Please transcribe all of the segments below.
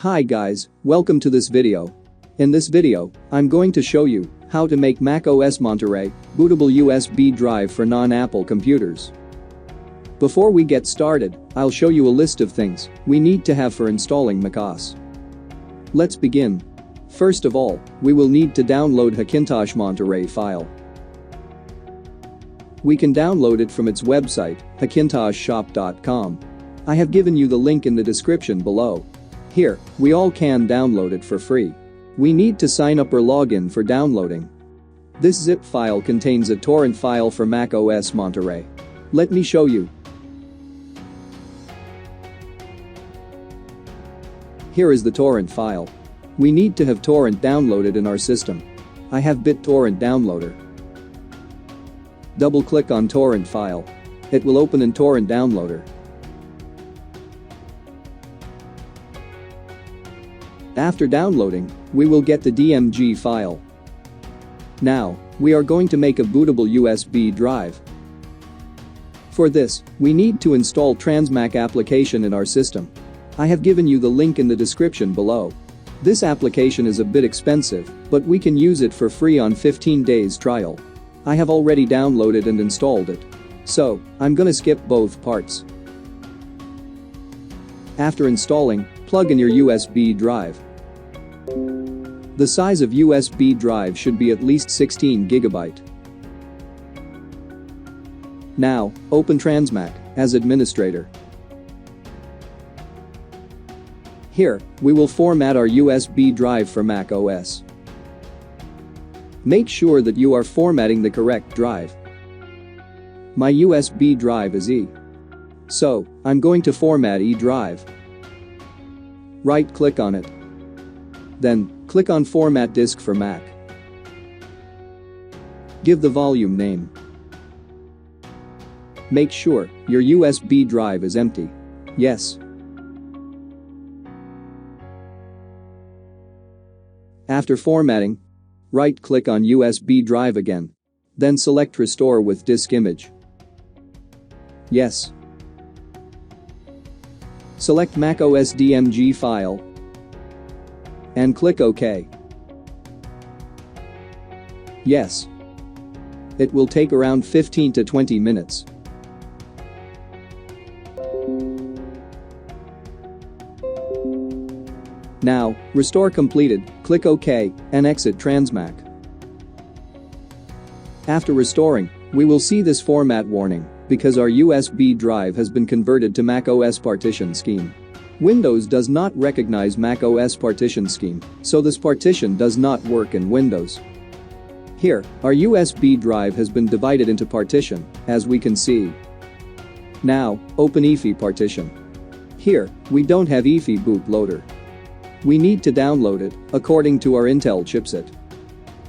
Hi guys, welcome to this video. In this video, I'm going to show you how to make macOS Monterey bootable USB drive for non-Apple computers. Before we get started, I'll show you a list of things we need to have for installing macOS. Let's begin. First of all, we will need to download Hackintosh Monterey file. We can download it from its website, hackintoshshop.com. I have given you the link in the description below. Here, we all can download it for free. We need to sign up or log in for downloading. This zip file contains a torrent file for macOS Monterey. Let me show you. Here is the torrent file. We need to have torrent downloaded in our system. I have BitTorrent downloader. Double-click on torrent file. It will open in torrent downloader. After downloading, we will get the DMG file. Now, we are going to make a bootable USB drive. For this, we need to install Transmac application in our system. I have given you the link in the description below. This application is a bit expensive, but we can use it for free on 15 days trial. I have already downloaded and installed it. So, I'm gonna skip both parts. After installing, plug in your USB drive. The size of USB drive should be at least 16 GB. Now, open Transmac as administrator. Here, we will format our USB drive for macOS. Make sure that you are formatting the correct drive. My USB drive is E. So, I'm going to format E drive. Right-click on it. Then, click on Format Disk for Mac. Give the volume name. Make sure your USB drive is empty. Yes. After formatting, right-click on USB drive again. Then select Restore with Disk Image. Yes. Select macOS DMG file and click OK. Yes. It will take around 15 to 20 minutes. Now, restore completed, click OK and exit Transmac. After restoring, we will see this format warning because our USB drive has been converted to macOS partition scheme. Windows does not recognize macOS partition scheme, so this partition does not work in Windows. Here, our USB drive has been divided into partition, as we can see. Now, open EFI partition. Here, we don't have EFI bootloader. We need to download it according to our Intel chipset.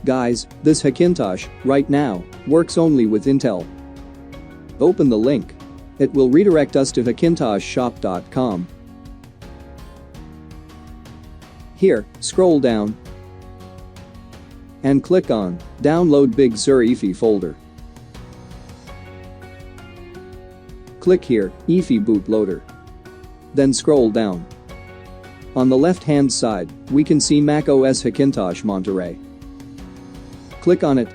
Guys, this Hackintosh, right now, works only with Intel. Open the link. It will redirect us to hackintoshshop.com. Here, scroll down and click on Download Big Sur EFI folder. Click here, EFI bootloader. Then scroll down. On the left-hand side, we can see macOS Hackintosh Monterey. Click on it.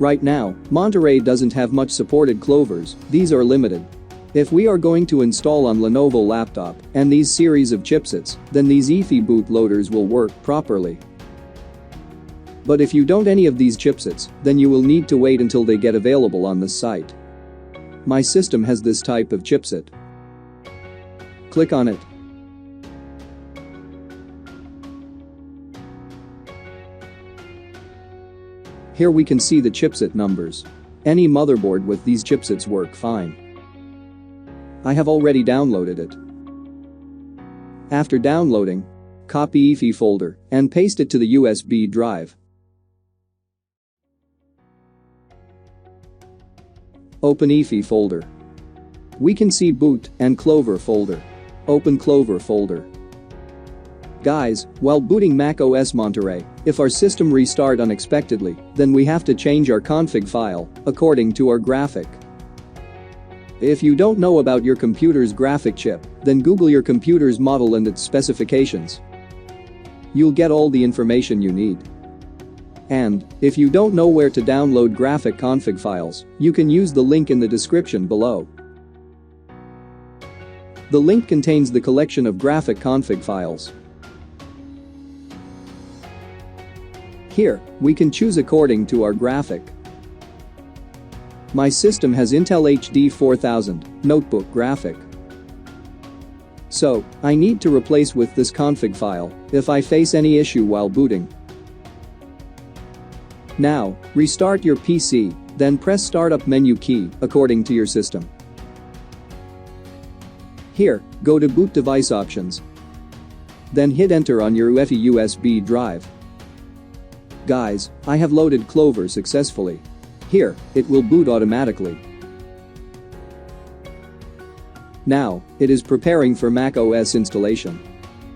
Right now, Monterey doesn't have much supported clovers, these are limited. If we are going to install on Lenovo laptop and these series of chipsets, then these EFI bootloaders will work properly. But if you don't any of these chipsets, then you will need to wait until they get available on the site. My system has this type of chipset. Click on it. Here we can see the chipset numbers. Any motherboard with these chipsets work fine. I have already downloaded it. After downloading, copy EFI folder and paste it to the USB drive. Open EFI folder. We can see boot and Clover folder. Open Clover folder. Guys, while booting macOS Monterey, if our system restart unexpectedly, then we have to change our config file according to our graphic. If you don't know about your computer's graphic chip, then Google your computer's model and its specifications. You'll get all the information you need. And, if you don't know where to download graphic config files, you can use the link in the description below. The link contains the collection of graphic config files. Here, we can choose according to our graphic. My system has Intel HD 4000 notebook graphic. So, I need to replace with this config file if I face any issue while booting. Now, restart your PC, then press Startup menu key according to your system. Here, go to Boot Device Options. Then hit Enter on your UEFI USB drive. Guys, I have loaded Clover successfully. Here, it will boot automatically. Now, it is preparing for macOS installation.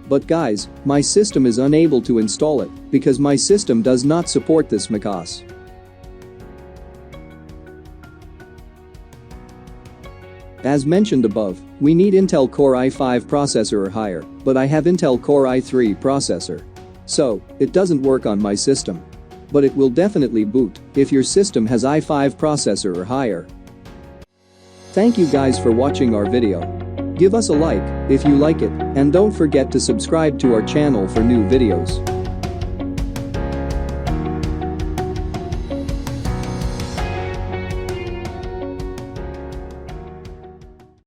But guys, my system is unable to install it because my system does not support this macOS. As mentioned above, we need Intel Core i5 processor or higher, but I have Intel Core i3 processor. So, it doesn't work on my system. But it will definitely boot if your system has i5 processor or higher. Thank you guys for watching our video. Give us a like if you like it, and don't forget to subscribe to our channel for new videos.